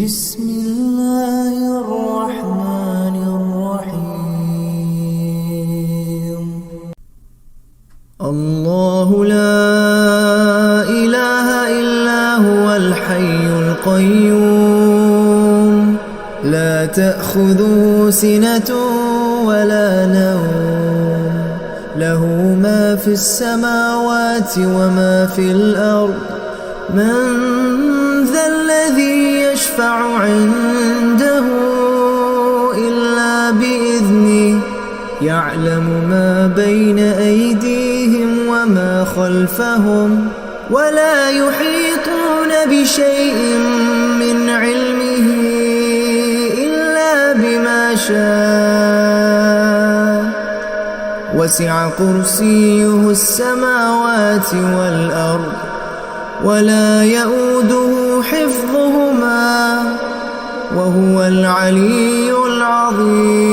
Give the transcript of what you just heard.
بسم الله الرحمن الرحيم. الله لا إله إلا هو الحي القيوم، لا تأخذه سنة ولا نوم، له ما في السماوات وما في الأرض. من ذا الذي يشفع عنده إلا بإذنه، يعلم ما بين أيديهم وما خلفهم، ولا يحيطون بشيء من علمه إلا بما شاء. وسع كرسيه السماوات والأرض، ولا يؤوده حفظهما، وهو العلي العظيم.